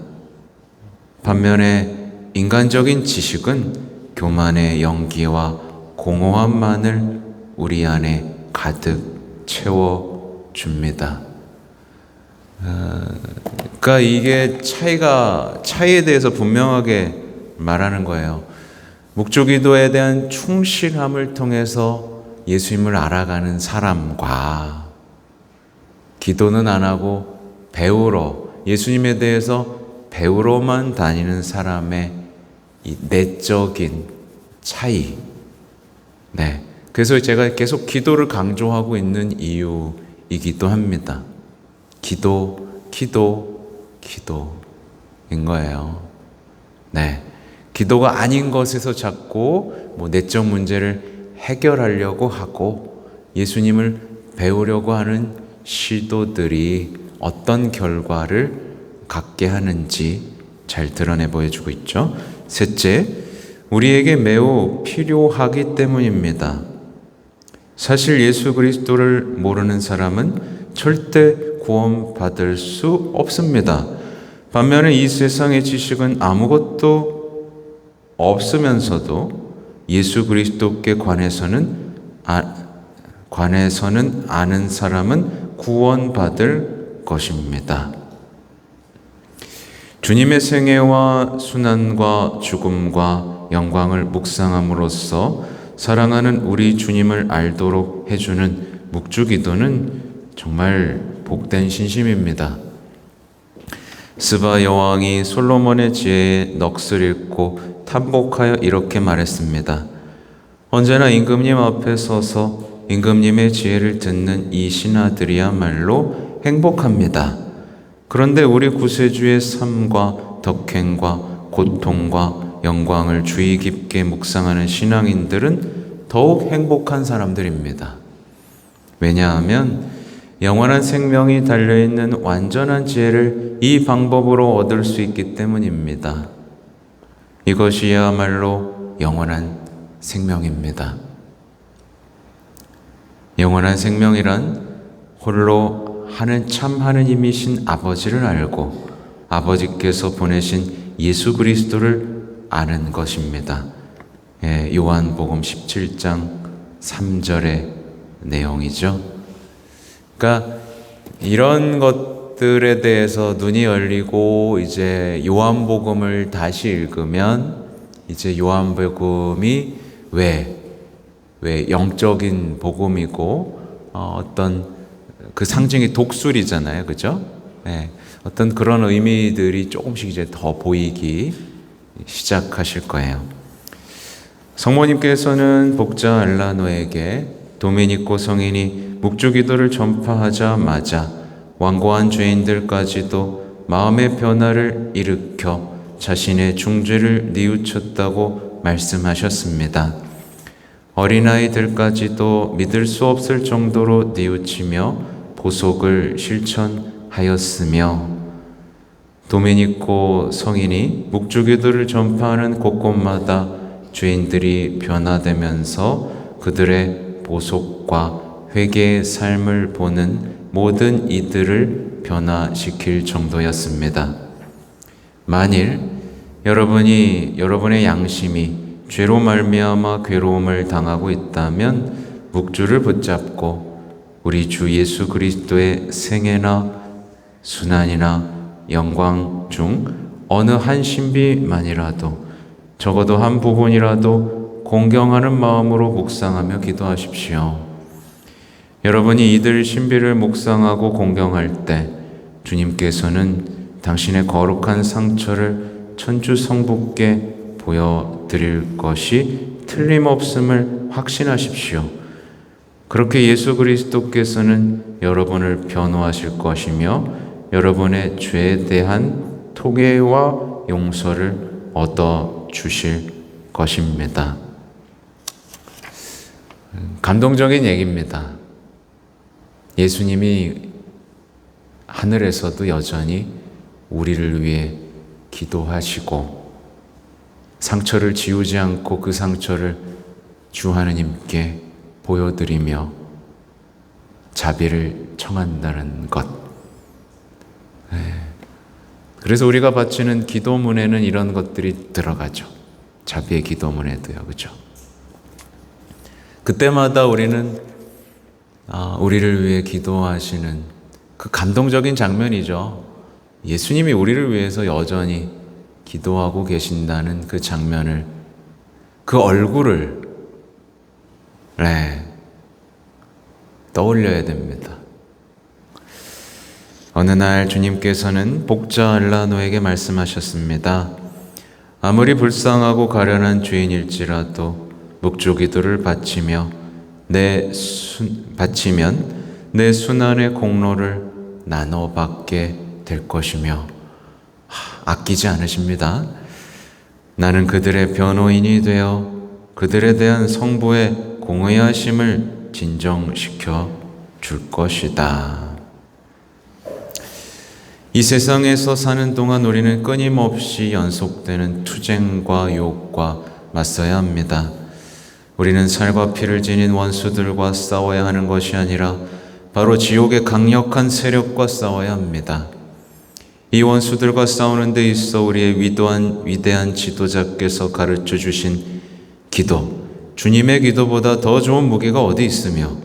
반면에 인간적인 지식은 교만의 연기와 공허함만을 우리 안에 가득 채워줍니다. 그러니까 이게 차이에 대해서 분명하게 말하는 거예요. 묵주기도에 대한 충실함을 통해서 예수님을 알아가는 사람과 기도는 안 하고 배우러 예수님에 대해서 배우러만 다니는 사람의 이 내적인 차이. 네. 그래서 제가 계속 기도를 강조하고 있는 이유이기도 합니다. 기도인 거예요. 네. 기도가 아닌 것에서 자꾸 내적 문제를 해결하려고 하고 예수님을 배우려고 하는 시도들이 어떤 결과를 갖게 하는지 잘 드러내 보여주고 있죠. 셋째, 우리에게 매우 필요하기 때문입니다. 사실 예수 그리스도를 모르는 사람은 절대 구원받을 수 없습니다. 반면에 이 세상의 지식은 아무것도 없으면서도 예수 그리스도께 관해서는 아는 사람은 구원받을 것입니다. 주님의 생애와 순환과 죽음과 영광을 묵상함으로써 사랑하는 우리 주님을 알도록 해주는 묵주기도는 정말 복된 신심입니다. 스바 여왕이 솔로몬의 지혜에 넋을 잃고 탐복하여 이렇게 말했습니다. 언제나 임금님 앞에 서서 임금님의 지혜를 듣는 이 신하들이야말로 행복합니다. 그런데 우리 구세주의 삶과 덕행과 고통과 영광을 주의 깊게 묵상하는 신앙인들은 더욱 행복한 사람들입니다. 왜냐하면 영원한 생명이 달려있는 완전한 지혜를 이 방법으로 얻을 수 있기 때문입니다. 이것이야말로 영원한 생명입니다. 영원한 생명이란 홀로 참 하느님이신 아버지를 알고 아버지께서 보내신 예수 그리스도를 아는 것입니다. 요한복음 17장 3절의 내용이죠. 그러니까 이런 것들에 대해서 눈이 열리고 이제 요한복음을 다시 읽으면 이제 요한복음이 왜 영적인 복음이고 어떤 그 상징이 독술이잖아요, 그죠? 네, 어떤 그런 의미들이 조금씩 이제 더 보이기 시작하실 거예요. 성모님께서는 복자 알라노에게 도미니코 성인이 묵주기도를 전파하자마자 완고한 죄인들까지도 마음의 변화를 일으켜 자신의 중죄를 뉘우쳤다고 말씀하셨습니다. 어린아이들까지도 믿을 수 없을 정도로 뉘우치며 보속을 실천하였으며 도미니코 성인이 묵주기도를 전파하는 곳곳마다 죄인들이 변화되면서 그들의 보속과 회개의 삶을 보는 모든 이들을 변화시킬 정도였습니다. 만일 여러분의 양심이 죄로 말미암아 괴로움을 당하고 있다면 묵주를 붙잡고 우리 주 예수 그리스도의 생애나 순환이나 영광 중 어느 한 신비만이라도 적어도 한 부분이라도 공경하는 마음으로 묵상하며 기도하십시오. 여러분이 이들 신비를 묵상하고 공경할 때 주님께서는 당신의 거룩한 상처를 천주 성부께 보여드릴 것이 틀림없음을 확신하십시오. 그렇게 예수 그리스도께서는 여러분을 변호하실 것이며 여러분의 죄에 대한 통회와 용서를 얻어 주실 것입니다. 감동적인 얘기입니다. 예수님이 하늘에서도 여전히 우리를 위해 기도하시고 상처를 지우지 않고 그 상처를 주 하느님께 보여드리며 자비를 청한다는 것. 그래서 우리가 바치는 기도문에는 이런 것들이 들어가죠. 자비의 기도문에도요, 그렇죠? 그때마다 우리는 우리를 위해 기도하시는 그 감동적인 장면이죠. 예수님이 우리를 위해서 여전히 기도하고 계신다는 그 장면을, 그 얼굴을 떠올려야 됩니다. 어느 날 주님께서는 복자 알라노에게 말씀하셨습니다. 아무리 불쌍하고 가련한 주인일지라도 묵주기도를 바치면 내 순환의 공로를 나눠받게 될 것이며, 아끼지 않으십니다. 나는 그들의 변호인이 되어 그들에 대한 성부의 공의하심을 진정시켜 줄 것이다. 이 세상에서 사는 동안 우리는 끊임없이 연속되는 투쟁과 유혹과 맞서야 합니다. 우리는 살과 피를 지닌 원수들과 싸워야 하는 것이 아니라 바로 지옥의 강력한 세력과 싸워야 합니다. 이 원수들과 싸우는 데 있어 우리의 위대한 지도자께서 가르쳐 주신 기도, 주님의 기도보다 더 좋은 무기가 어디 있으며,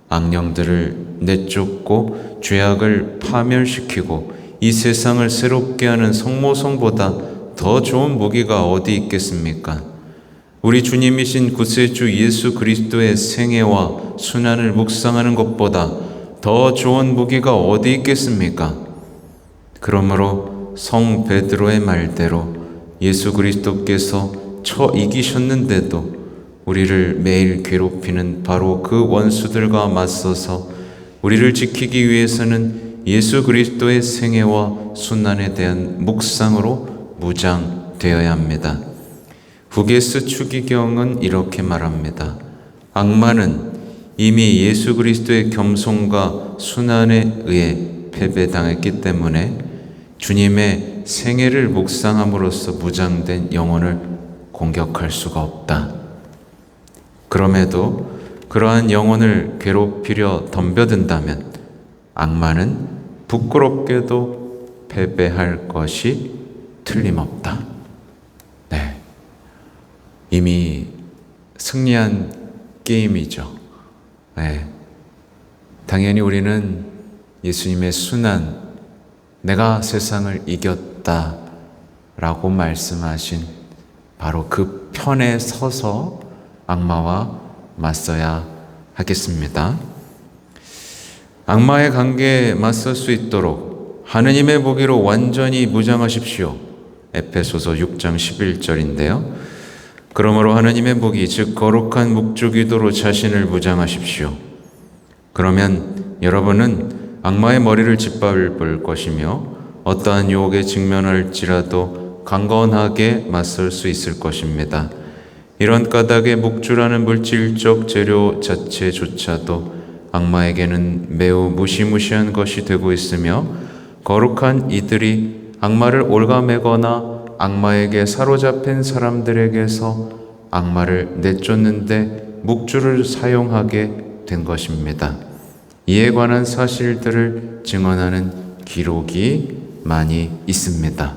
악령들을 내쫓고 죄악을 파멸시키고 이 세상을 새롭게 하는 성모성보다 더 좋은 무기가 어디 있겠습니까? 우리 주님이신 구세주 예수 그리스도의 생애와 순환을 묵상하는 것보다 더 좋은 무기가 어디 있겠습니까? 그러므로 성 베드로의 말대로 예수 그리스도께서 이기셨는데도 우리를 매일 괴롭히는 바로 그 원수들과 맞서서 우리를 지키기 위해서는 예수 그리스도의 생애와 순환에 대한 묵상으로 무장되어야 합니다. 후게스 추기경은 이렇게 말합니다. 악마는 이미 예수 그리스도의 겸손과 순환에 의해 패배당했기 때문에 주님의 생애를 묵상함으로써 무장된 영혼을 공격할 수가 없다. 그럼에도 그러한 영혼을 괴롭히려 덤벼든다면 악마는 부끄럽게도 패배할 것이 틀림없다. 이미 승리한 게임이죠. 당연히 우리는 예수님의 순환, 내가 세상을 이겼다 라고 말씀하신 바로 그 편에 서서 악마와 맞서야 하겠습니다. 악마의 관계에 맞설 수 있도록 하느님의 무기로 완전히 무장하십시오. 에베소서 6장 11절인데요. 그러므로 하느님의 무기, 즉 거룩한 묵주기도로 자신을 무장하십시오. 그러면 여러분은 악마의 머리를 짓밟을 것이며 어떠한 유혹에 직면할지라도 강건하게 맞설 수 있을 것입니다. 이런 까닭에 묵주라는 물질적 재료 자체조차도 악마에게는 매우 무시무시한 것이 되고 있으며, 거룩한 이들이 악마를 올가매거나 악마에게 사로잡힌 사람들에게서 악마를 내쫓는데 묵주를 사용하게 된 것입니다. 이에 관한 사실들을 증언하는 기록이 많이 있습니다.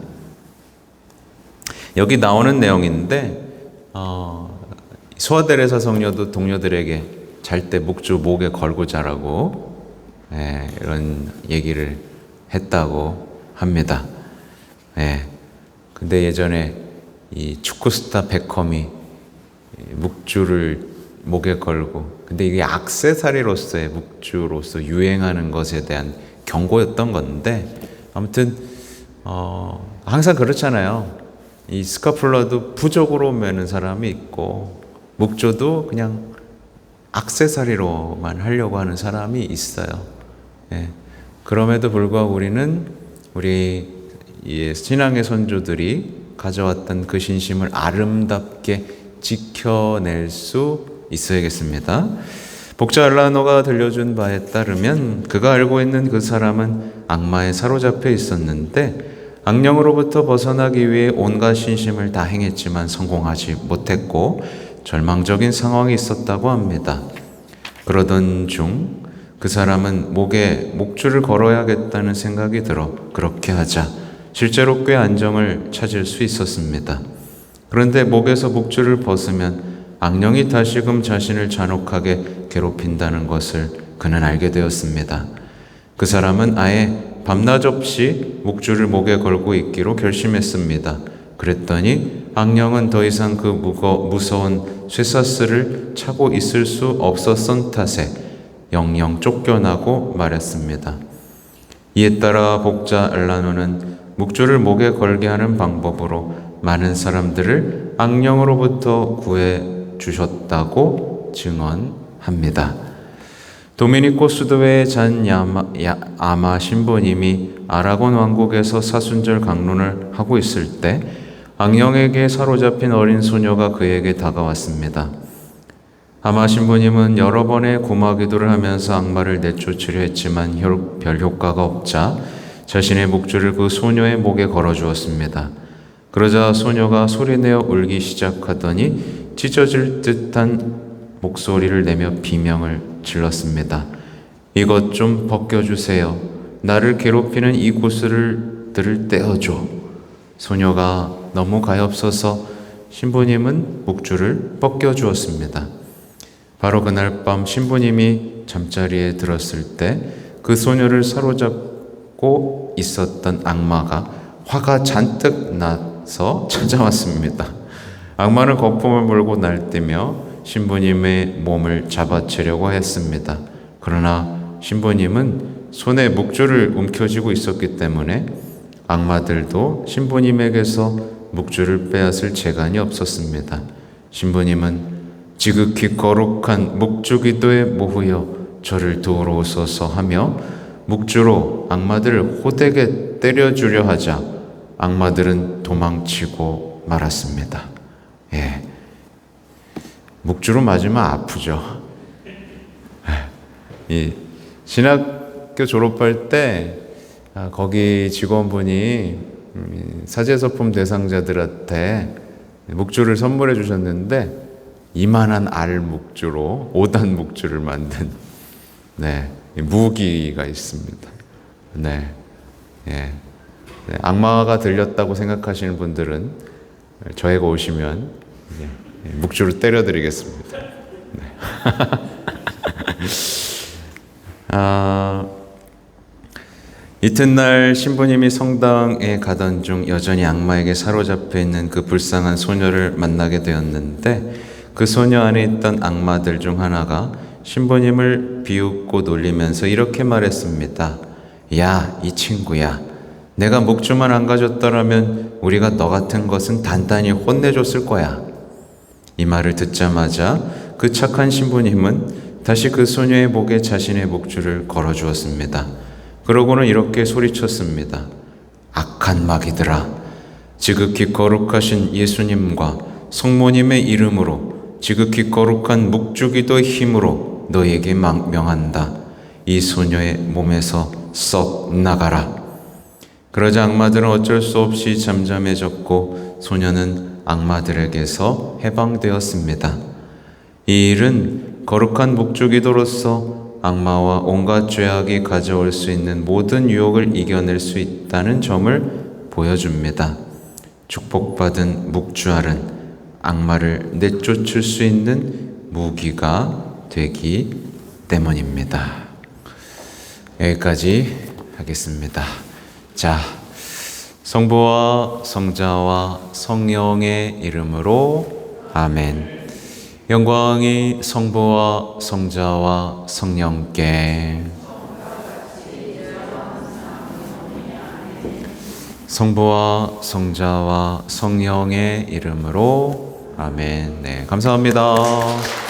여기 나오는 내용인데 소아데레사 성녀도 동료들에게 잘 때 묵주 목에 걸고 자라고 이런 얘기를 했다고 합니다. 근데 예전에 이 축구 스타 베컴이 묵주를 목에 걸고, 근데 이게 액세서리로서의 묵주로서 유행하는 것에 대한 경고였던 건데, 아무튼 항상 그렇잖아요. 이 스카풀러도 부적으로 매는 사람이 있고 묵주도 그냥 액세서리로만 하려고 하는 사람이 있어요. 그럼에도 불구하고 우리는 우리 신앙의 선조들이 가져왔던 그 신심을 아름답게 지켜낼 수 있어야겠습니다. 복자 알라노가 들려준 바에 따르면 그가 알고 있는 그 사람은 악마에 사로잡혀 있었는데 악령으로부터 벗어나기 위해 온갖 신심을 다 행했지만 성공하지 못했고 절망적인 상황이 있었다고 합니다. 그러던 중 그 사람은 목에 목줄을 걸어야겠다는 생각이 들어 그렇게 하자 실제로 꽤 안정을 찾을 수 있었습니다. 그런데 목에서 목줄을 벗으면 악령이 다시금 자신을 잔혹하게 괴롭힌다는 것을 그는 알게 되었습니다. 그 사람은 아예 밤낮 없이 묵주를 목에 걸고 있기로 결심했습니다. 그랬더니 악령은 더 이상 그 무서운 쇠사슬을 차고 있을 수 없었던 탓에 영영 쫓겨나고 말았습니다. 이에 따라 복자 엘라노는 묵주를 목에 걸게 하는 방법으로 많은 사람들을 악령으로부터 구해 주셨다고 증언합니다. 도미니코 수도회의 잔 아마 신부님이 아라곤 왕국에서 사순절 강론을 하고 있을 때 악령에게 사로잡힌 어린 소녀가 그에게 다가왔습니다. 아마 신부님은 여러 번의 구마 기도를 하면서 악마를 내쫓으려 했지만 별 효과가 없자 자신의 묵주를 그 소녀의 목에 걸어주었습니다. 그러자 소녀가 소리내어 울기 시작하더니 찢어질 듯한 목소리를 내며 비명을 질렀습니다. 이것 좀 벗겨주세요. 나를 괴롭히는 이 구슬들을 떼어줘. 소녀가 너무 가엾어서 신부님은 묵주를 벗겨주었습니다. 바로 그날 밤 신부님이 잠자리에 들었을 때 그 소녀를 사로잡고 있었던 악마가 화가 잔뜩 나서 찾아왔습니다. 악마는 거품을 물고 날뛰며 신부님의 몸을 잡아채려고 했습니다. 그러나 신부님은 손에 묵주를 움켜쥐고 있었기 때문에 악마들도 신부님에게서 묵주를 빼앗을 재간이 없었습니다. 신부님은 지극히 거룩한 묵주기도의 모후여 저를 도우소서 하며 묵주로 악마들을 호되게 때려주려 하자 악마들은 도망치고 말았습니다. 묵주로 맞으면 아프죠. 이 신학교 졸업할 때 거기 직원분이 사제서품 대상자들한테 묵주를 선물해 주셨는데 이만한 알 묵주로 5단 묵주를 만든 무기가 있습니다. 악마가 들렸다고 생각하시는 분들은 저에게 오시면 묵주를 때려드리겠습니다. 이튿날 신부님이 성당에 가던 중 여전히 악마에게 사로잡혀 있는 그 불쌍한 소녀를 만나게 되었는데 그 소녀 안에 있던 악마들 중 하나가 신부님을 비웃고 놀리면서 이렇게 말했습니다. 야, 이 친구야. 내가 묵주만 안 가졌더라면 우리가 너 같은 것은 단단히 혼내줬을 거야. 이 말을 듣자마자 그 착한 신부님은 다시 그 소녀의 목에 자신의 묵주를 걸어주었습니다. 그러고는 이렇게 소리쳤습니다. 악한 마귀들아, 지극히 거룩하신 예수님과 성모님의 이름으로 지극히 거룩한 묵주기도의 힘으로 너에게 명한다. 이 소녀의 몸에서 썩 나가라. 그러자 악마들은 어쩔 수 없이 잠잠해졌고 소녀는 악마들에게서 해방되었습니다. 이 일은 거룩한 묵주기도로서 악마와 온갖 죄악이 가져올 수 있는 모든 유혹을 이겨낼 수 있다는 점을 보여줍니다. 축복받은 묵주알은 악마를 내쫓을 수 있는 무기가 되기 때문입니다. 여기까지 하겠습니다. 자, 성부와 성자와 성령의 이름으로 아멘. 영광이 성부와 성자와 성령께, 성부와 성자와 성령의 이름으로 아멘. 네, 감사합니다.